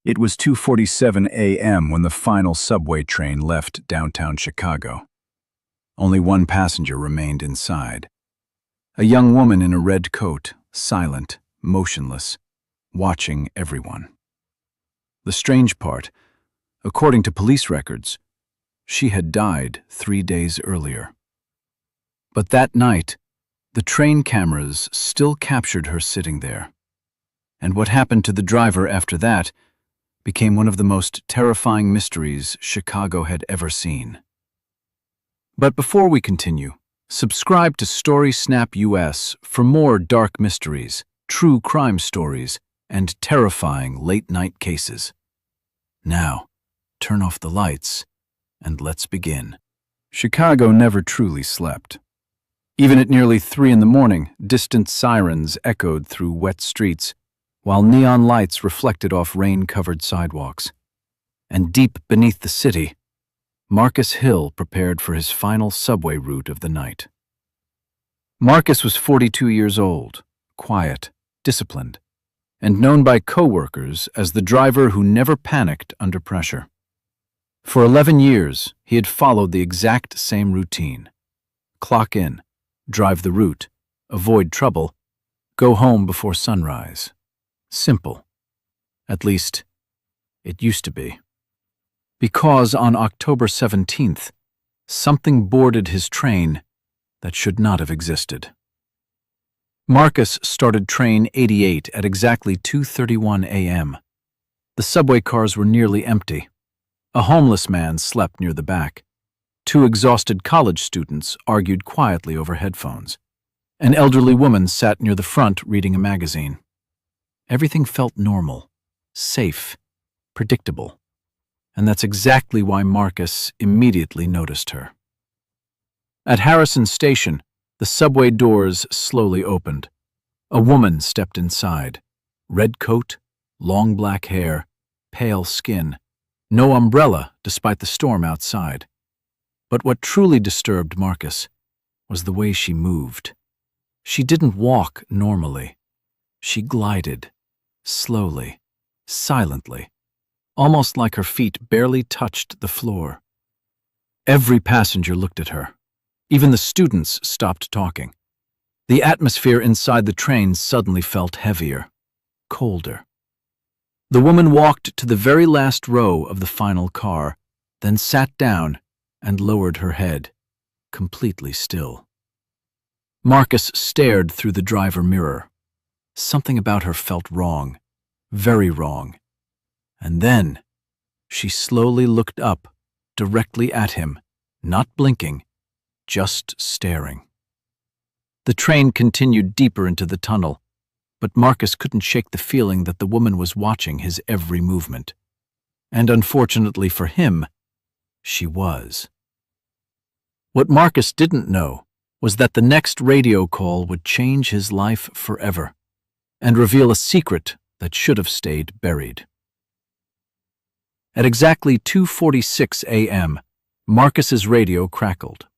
It was 2:47 a.m. when the final subway train left downtown Chicago. Only one passenger remained inside. A young woman in a red coat, silent, motionless, watching everyone. The strange part, according to police records, she had died 3 days earlier. But that night, the train cameras still captured her sitting there. And what happened to the driver after that became one of the most terrifying mysteries Chicago had ever seen. But before we continue, subscribe to StorySnap US for more dark mysteries, true crime stories, and terrifying late-night cases. Now, turn off the lights, and let's begin. Chicago never truly slept. Even at nearly 3 in the morning, distant sirens echoed through wet streets, while neon lights reflected off rain-covered sidewalks. And deep beneath the city, Marcus Hill prepared for his final subway route of the night. Marcus was 42 years old, quiet, disciplined, and known by co-workers as the driver who never panicked under pressure. For 11 years, he had followed the exact same routine. Clock in, drive the route, avoid trouble, go home before sunrise. Simple. At least, it used to be. Because on October 17th, something boarded his train that should not have existed. Marcus started train 88 at exactly 2:31 a.m. The subway cars were nearly empty. A homeless man slept near the back. 2 exhausted college students argued quietly over headphones. An elderly woman sat near the front reading a magazine. Everything felt normal, safe, predictable. And that's exactly why Marcus immediately noticed her. At Harrison Station, the subway doors slowly opened. A woman stepped inside. Red coat, long black hair, pale skin. No umbrella despite the storm outside. But what truly disturbed Marcus was the way she moved. She didn't walk normally. She glided, slowly, silently, almost like her feet barely touched the floor. Every passenger looked at her. Even the students stopped talking. The atmosphere inside the train suddenly felt heavier, colder. The woman walked to the very last row of the final car, then sat down and lowered her head, completely still. Marcus stared through the driver mirror. Something about her felt wrong, very wrong. And then, she slowly looked up, directly at him, not blinking, just staring. The train continued deeper into the tunnel, but Marcus couldn't shake the feeling that the woman was watching his every movement. And unfortunately for him, she was. What Marcus didn't know was that the next radio call would change his life forever and reveal a secret that should have stayed buried. At exactly 2:46 a.m., Marcus's radio crackled.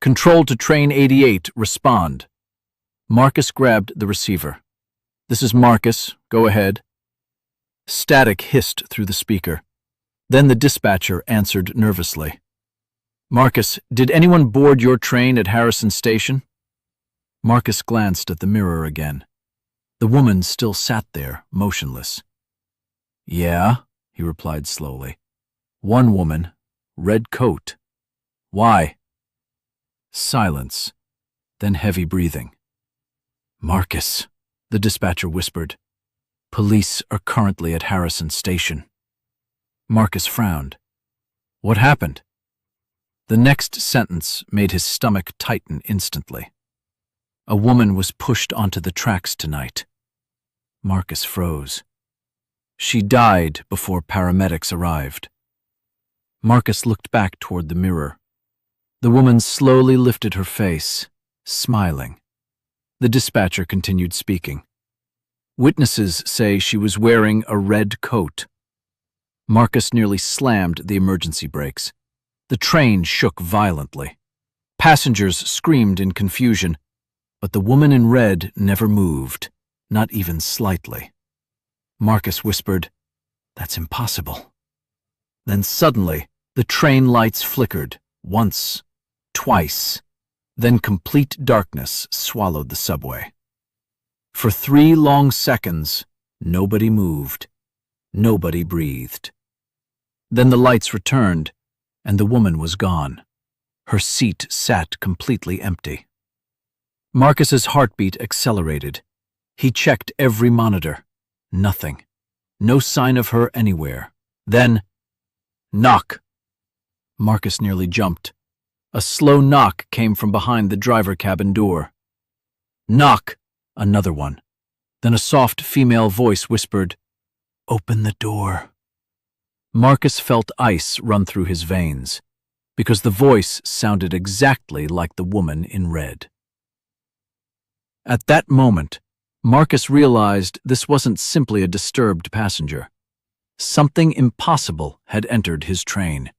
"Control to train 88, respond." Marcus grabbed the receiver. "This is Marcus, go ahead." Static hissed through the speaker. Then the dispatcher answered nervously. "Marcus, did anyone board your train at Harrison Station?" Marcus glanced at the mirror again. The woman still sat there, motionless. "Yeah," he replied slowly. "One woman, red coat. Why?" Silence, then heavy breathing. "Marcus," the dispatcher whispered. "Police are currently at Harrison Station." Marcus frowned. What happened? The next sentence made his stomach tighten instantly. "A woman was pushed onto the tracks tonight." Marcus froze. "She died before paramedics arrived." Marcus looked back toward the mirror. The woman slowly lifted her face, smiling. The dispatcher continued speaking. "Witnesses say she was wearing a red coat." Marcus nearly slammed the emergency brakes. The train shook violently. Passengers screamed in confusion, but the woman in red never moved, not even slightly. Marcus whispered, That's impossible. Then suddenly, the train lights flickered, once, twice, then complete darkness swallowed the subway. For 3 long seconds, nobody moved, nobody breathed. Then the lights returned, and the woman was gone. Her seat sat completely empty. Marcus's heartbeat accelerated. He checked every monitor. Nothing. No sign of her anywhere. Then, knock. Marcus nearly jumped. A slow knock came from behind the driver cabin door. Knock. Another one. Then a soft female voice whispered, "Open the door." Marcus felt ice run through his veins, because the voice sounded exactly like the woman in red. At that moment, Marcus realized this wasn't simply a disturbed passenger. Something impossible had entered his train,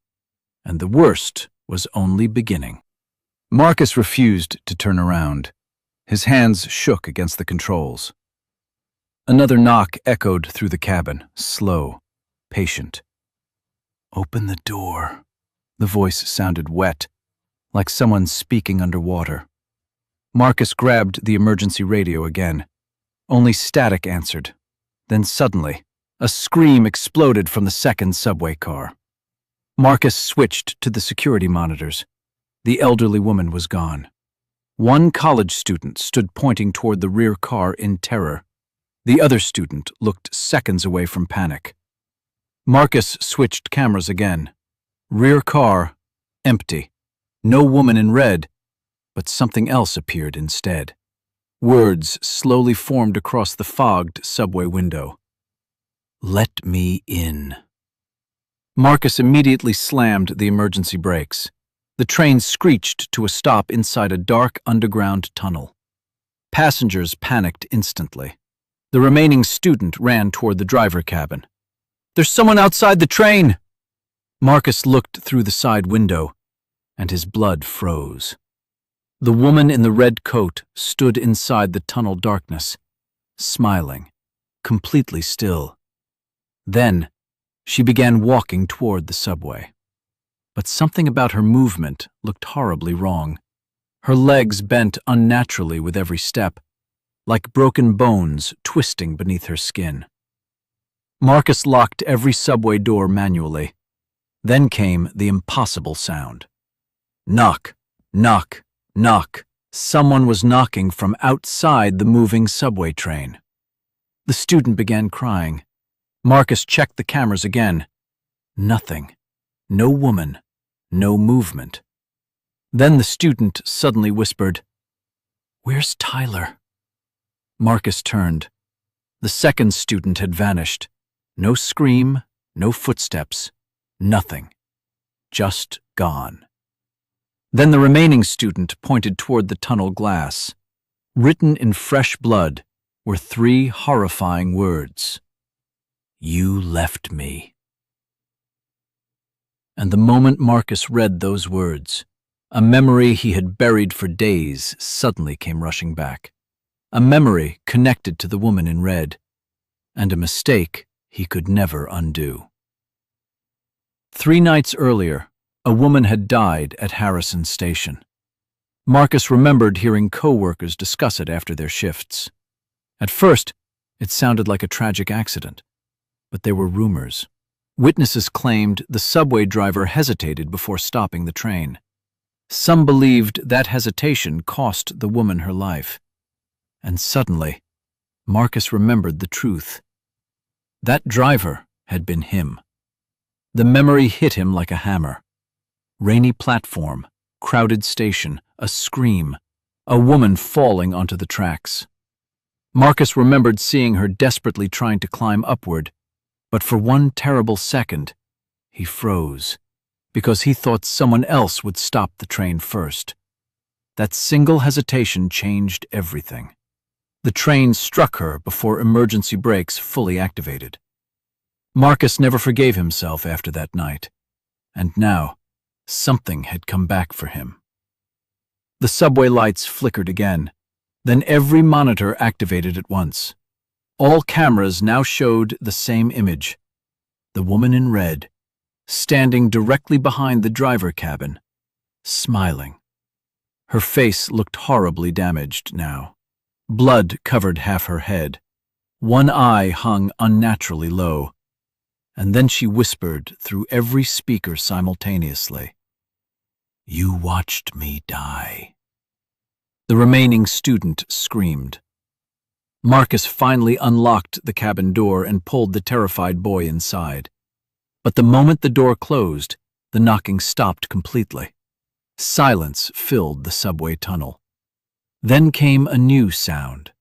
and the worst was only beginning. Marcus refused to turn around. His hands shook against the controls. Another knock echoed through the cabin, slow, patient. "Open the door." The voice sounded wet, like someone speaking underwater. Marcus grabbed the emergency radio again. Only static answered. Then suddenly, a scream exploded from the second subway car. Marcus switched to the security monitors. The elderly woman was gone. One college student stood pointing toward the rear car in terror. The other student looked seconds away from panic. Marcus switched cameras again. Rear car, empty. No woman in red, but something else appeared instead. Words slowly formed across the fogged subway window. "Let me in." Marcus immediately slammed the emergency brakes. The train screeched to a stop inside a dark underground tunnel. Passengers panicked instantly. The remaining student ran toward the driver cabin. "There's someone outside the train!" Marcus looked through the side window, and his blood froze. The woman in the red coat stood inside the tunnel darkness, smiling, completely still. Then, she began walking toward the subway. But something about her movement looked horribly wrong. Her legs bent unnaturally with every step, like broken bones twisting beneath her skin. Marcus locked every subway door manually. Then came the impossible sound. Knock, knock, knock. Someone was knocking from outside the moving subway train. The student began crying. Marcus checked the cameras again. Nothing. No woman. No movement. Then the student suddenly whispered, "Where's Tyler?" Marcus turned. The second student had vanished. No scream, no footsteps, nothing. Just gone. Then the remaining student pointed toward the tunnel glass. Written in fresh blood were 3 horrifying words. "You left me." And the moment Marcus read those words, a memory he had buried for days suddenly came rushing back. A memory connected to the woman in red, and a mistake he could never undo. 3 nights earlier, a woman had died at Harrison Station. Marcus remembered hearing co-workers discuss it after their shifts. At first, it sounded like a tragic accident, but there were rumors. Witnesses claimed the subway driver hesitated before stopping the train. Some believed that hesitation cost the woman her life. And suddenly, Marcus remembered the truth. That driver had been him. The memory hit him like a hammer. Rainy platform, crowded station, a scream, a woman falling onto the tracks. Marcus remembered seeing her desperately trying to climb upward, but for one terrible second, he froze, because he thought someone else would stop the train first. That single hesitation changed everything. The train struck her before emergency brakes fully activated. Marcus never forgave himself after that night, and now something had come back for him. The subway lights flickered again, then every monitor activated at once. All cameras now showed the same image. the woman in red, standing directly behind the driver cabin, smiling. Her face looked horribly damaged now. Blood covered half her head. One eye hung unnaturally low. And then she whispered through every speaker simultaneously, "You watched me die." The remaining student screamed. Marcus finally unlocked the cabin door and pulled the terrified boy inside. But the moment the door closed, the knocking stopped completely. Silence filled the subway tunnel. Then came a new sound.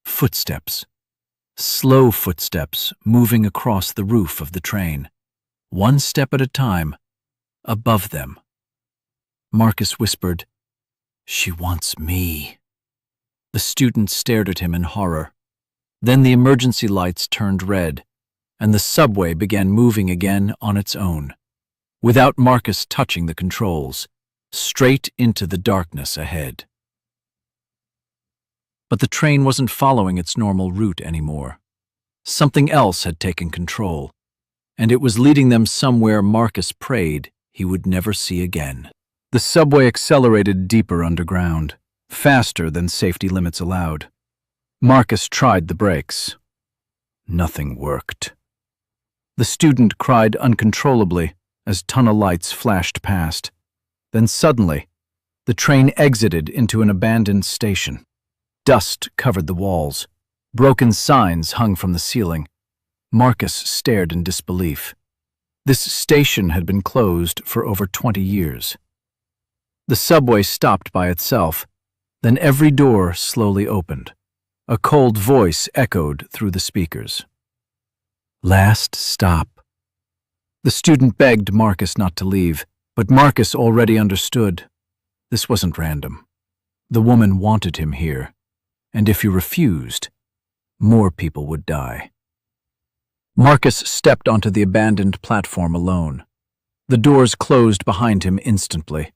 Footsteps. Slow footsteps moving across the roof of the train, one step at a time, above them. Marcus whispered, "She wants me." The student stared at him in horror. Then the emergency lights turned red, and the subway began moving again on its own, without Marcus touching the controls, straight into the darkness ahead. But the train wasn't following its normal route anymore. Something else had taken control, and it was leading them somewhere Marcus prayed he would never see again. The subway accelerated deeper underground, faster than safety limits allowed. Marcus tried the brakes. Nothing worked. The student cried uncontrollably as tunnel lights flashed past. Then suddenly, the train exited into an abandoned station. Dust covered the walls. Broken signs hung from the ceiling. Marcus stared in disbelief. This station had been closed for over 20 years. The subway stopped by itself. Then every door slowly opened. A cold voice echoed through the speakers. "Last stop." The student begged Marcus not to leave, but Marcus already understood. This wasn't random. The woman wanted him here, and if he refused, more people would die. Marcus stepped onto the abandoned platform alone. The doors closed behind him instantly.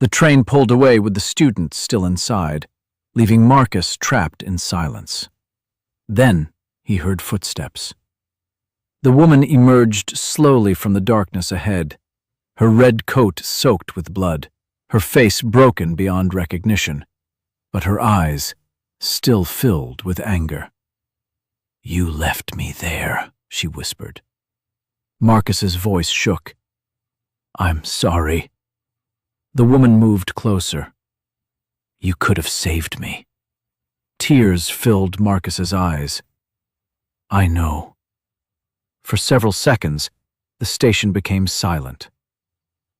The train pulled away with the student still inside, leaving Marcus trapped in silence. Then he heard footsteps. The woman emerged slowly from the darkness ahead, her red coat soaked with blood, her face broken beyond recognition, but her eyes still filled with anger. "You left me there," she whispered. Marcus's voice shook. "I'm sorry." The woman moved closer. "You could have saved me." Tears filled Marcus's eyes. "I know." For several seconds, the station became silent.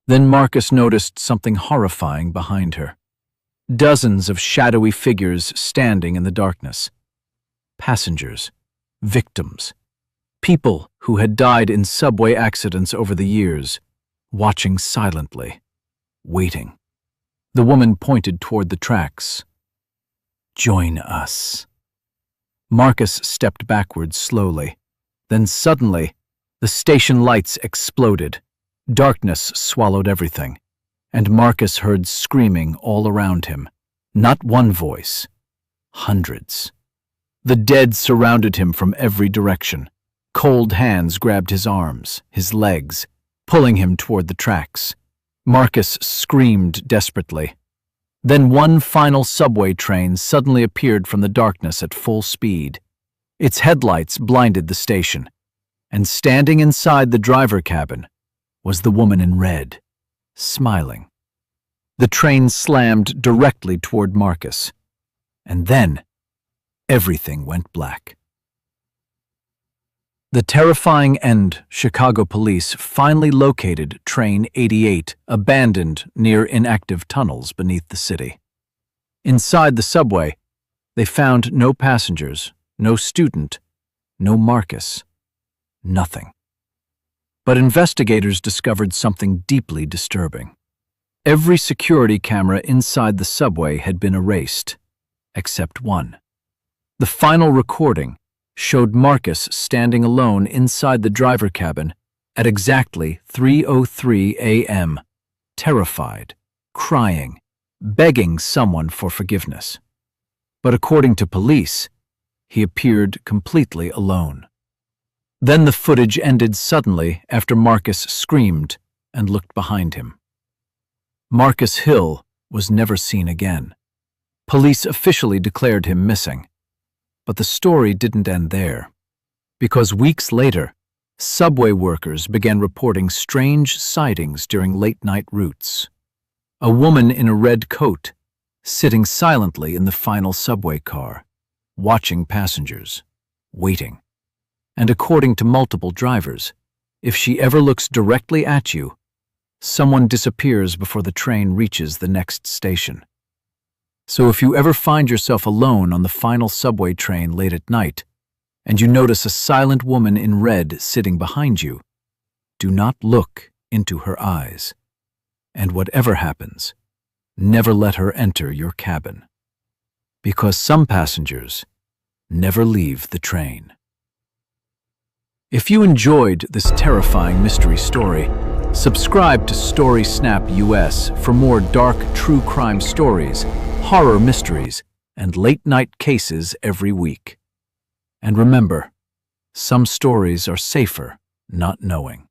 Then Marcus noticed something horrifying behind her. Dozens of shadowy figures standing in the darkness. Passengers, victims, people who had died in subway accidents over the years, watching silently, waiting. The woman pointed toward the tracks. "Join us." Marcus stepped backwards slowly. Then suddenly, the station lights exploded. Darkness swallowed everything, and Marcus heard screaming all around him. Not one voice, hundreds. The dead surrounded him from every direction. Cold hands grabbed his arms, his legs, pulling him toward the tracks. Marcus screamed desperately. Then one final subway train suddenly appeared from the darkness at full speed. Its headlights blinded the station, and standing inside the driver cabin was the woman in red, smiling. The train slammed directly toward Marcus, and then everything went black. The terrifying end. Chicago police finally located Train 88, abandoned near inactive tunnels beneath the city. Inside the subway, they found no passengers, no student, no Marcus, nothing. But investigators discovered something deeply disturbing. Every security camera inside the subway had been erased, except one. The final recording showed Marcus standing alone inside the driver cabin at exactly 3:03 a.m., terrified, crying, begging someone for forgiveness. But according to police, he appeared completely alone. Then the footage ended suddenly after Marcus screamed and looked behind him. Marcus Hill was never seen again. Police officially declared him missing. But the story didn't end there, because weeks later, subway workers began reporting strange sightings during late-night routes. A woman in a red coat, sitting silently in the final subway car, watching passengers, waiting. And according to multiple drivers, if she ever looks directly at you, someone disappears before the train reaches the next station. So if you ever find yourself alone on the final subway train late at night, and you notice a silent woman in red sitting behind you, do not look into her eyes. And whatever happens, never let her enter your cabin. Because some passengers never leave the train. If you enjoyed this terrifying mystery story, subscribe to Story Snap US for more dark true crime stories, horror mysteries, and late-night cases every week. And remember, some stories are safer not knowing.